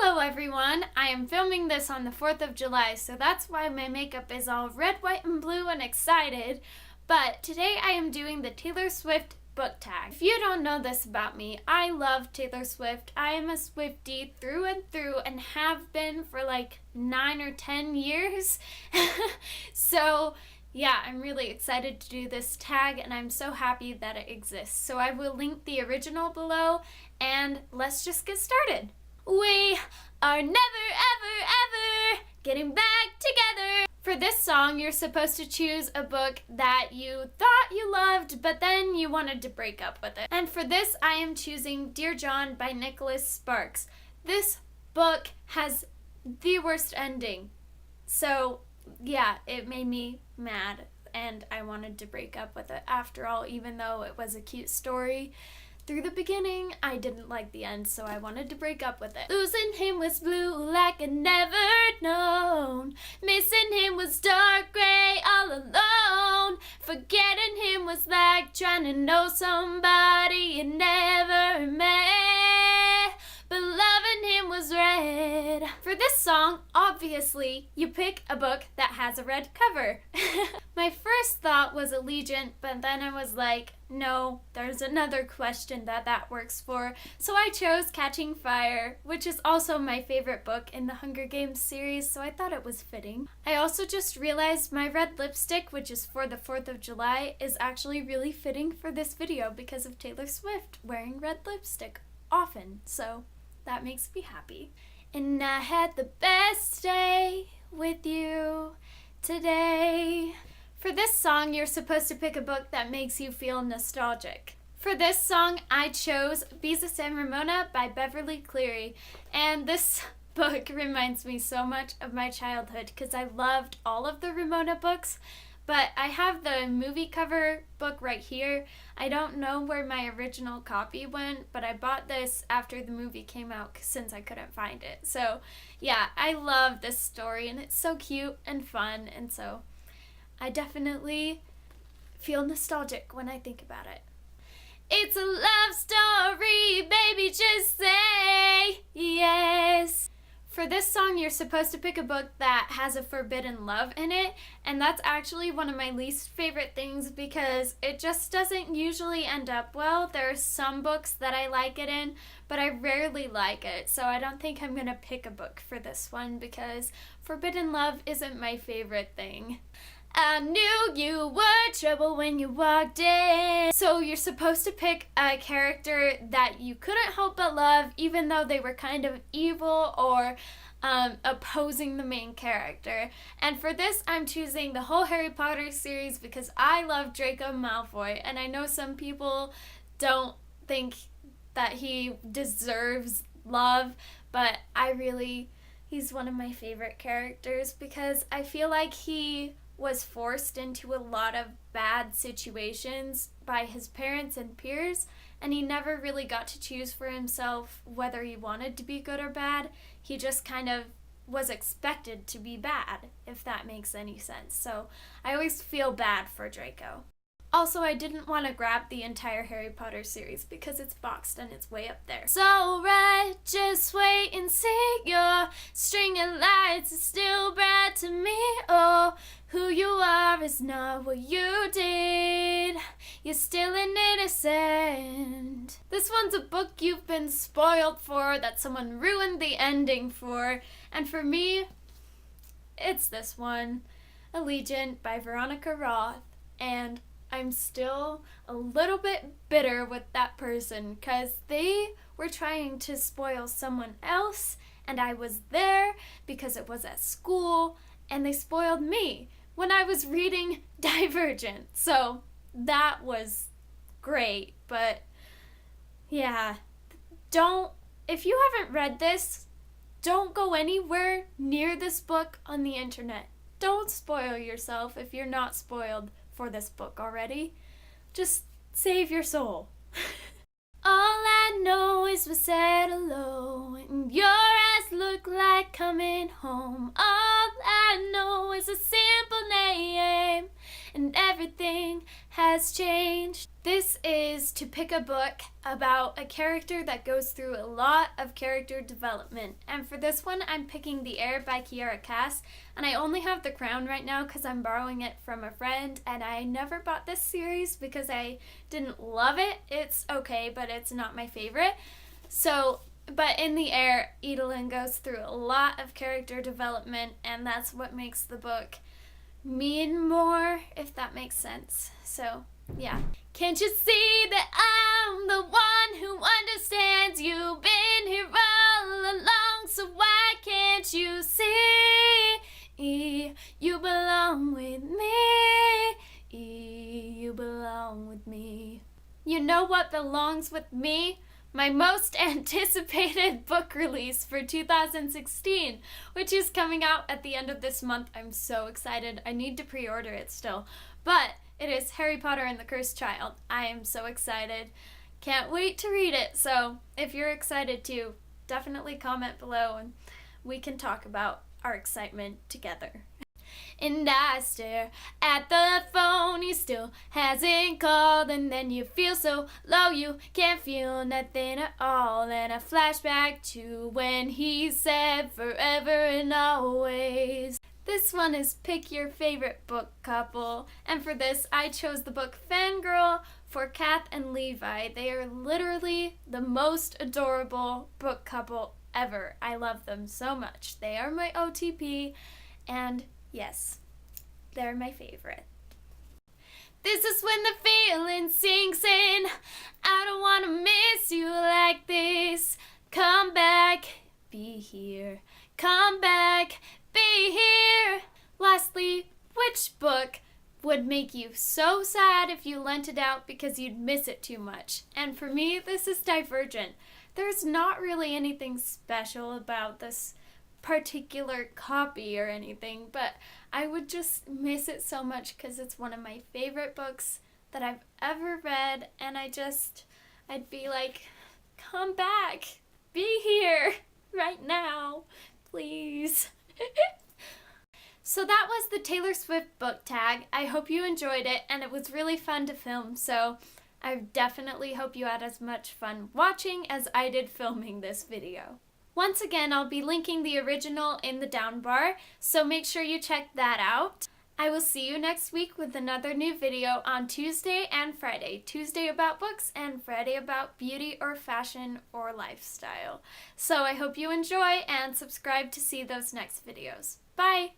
Hello everyone! I am filming this on the 4th of July, so that's why my makeup is all red, white, and blue and excited. But today I am doing the Taylor Swift book tag. If you don't know this about me, I love Taylor Swift. I am a Swiftie through and through and have been for like 9 or 10 years. So yeah, I'm really excited to do this tag and I'm so happy that it exists. So I will link the original below and let's just get started. We are never, ever, ever getting back together. For this song, you're supposed to choose a book that you thought you loved, but then you wanted to break up with it. And for this, I am choosing Dear John by Nicholas Sparks. This book has the worst ending. So yeah, it made me mad and I wanted to break up with it after all, even though it was a cute story. Through the beginning, I didn't like the end, so I wanted to break up with it. Losing him was blue like I'd never known. Missing him was dark gray all alone. Forgetting him was like trying to know somebody you never met. But loving him was red. For this song, obviously, you pick a book that has a red cover. My first thought was Allegiant, but then I was like, no, there's another question that works for. So I chose Catching Fire, which is also my favorite book in the Hunger Games series, so I thought it was fitting. I also just realized my red lipstick, which is for the 4th of July, is actually really fitting for this video because of Taylor Swift wearing red lipstick often, so that makes me happy. And I had the best day with you today. For this song, you're supposed to pick a book that makes you feel nostalgic. For this song, I chose Beezus and Ramona by Beverly Cleary. And this book reminds me so much of my childhood because I loved all of the Ramona books. But I have the movie cover book right here. I don't know where my original copy went, but I bought this after the movie came out since I couldn't find it. So yeah, I love this story and it's so cute and fun, and so I definitely feel nostalgic when I think about it. It's a love story, baby, just say yes. For this song, you're supposed to pick a book that has a forbidden love in it, and that's actually one of my least favorite things because it just doesn't usually end up well. There are some books that I like it in, but I rarely like it, so I don't think I'm gonna pick a book for this one because forbidden love isn't my favorite thing. I knew you were trouble when you walked in. So you're supposed to pick a character that you couldn't help but love, even though they were kind of evil or opposing the main character. And for this, I'm choosing the whole Harry Potter series because I love Draco Malfoy, and I know some people don't think that he deserves love, but he's one of my favorite characters because I feel like he was forced into a lot of bad situations by his parents and peers, and he never really got to choose for himself whether he wanted to be good or bad. He just kind of was expected to be bad, if that makes any sense. So I always feel bad for Draco. Also, I didn't want to grab the entire Harry Potter series because it's boxed and it's way up there. So right, just wait and see. Your string of lights is still bright to me. Oh, who you are is not what you did. You're still an innocent. This one's a book you've been spoiled for, that someone ruined the ending for. And for me, it's this one, Allegiant by Veronica Roth. And I'm still a little bit bitter with that person because they were trying to spoil someone else and I was there because it was at school and they spoiled me when I was reading Divergent. So that was great, but yeah, if you haven't read this, don't go anywhere near this book on the internet. Don't spoil yourself if you're not spoiled for this book already. Just save your soul. All I know is we're sad alone and your eyes look like coming home. All I know is a simple name and everything has changed. This is to pick a book about a character that goes through a lot of character development. And for this one, I'm picking The Heir by Kiera Cass. And I only have The Crown right now because I'm borrowing it from a friend. And I never bought this series because I didn't love it. It's okay, but it's not my favorite. But in The Heir, Edelyn goes through a lot of character development, and that's what makes the book mean more, if that makes sense. So, yeah. Can't you see that I'm the one who understands? You've been here all along, so why can't you see? You belong with me. You belong with me. You know what belongs with me? My most anticipated book release for 2016, which is coming out at the end of this month. I'm so excited. I need to pre-order it still. But it is Harry Potter and the Cursed Child. I am so excited. Can't wait to read it. So if you're excited too, definitely comment below and we can talk about our excitement together. And I stare at the phone, he still hasn't called. And then you feel so low, you can't feel nothing at all. And a flashback to when he said forever and always. This one is pick your favorite book couple. And for this, I chose the book Fangirl for Kath and Levi. They are literally the most adorable book couple ever. I love them so much. They are my OTP, and yes, they're my favorite. This is when the feeling sinks in. I don't want to miss you like this. Come back, be here. Come back, be here. Lastly, which book would make you so sad if you lent it out because you'd miss it too much? And for me, this is Divergent. There's not really anything special about this particular copy or anything, but I would just miss it so much because it's one of my favorite books that I've ever read, and I'd be like, come back, be here right now, please. So that was the Taylor Swift book tag. I hope you enjoyed it, and it was really fun to film, so I definitely hope you had as much fun watching as I did filming this video. Once again, I'll be linking the original in the down bar, so make sure you check that out. I will see you next week with another new video on Tuesday and Friday. Tuesday about books and Friday about beauty or fashion or lifestyle. So I hope you enjoy and subscribe to see those next videos. Bye!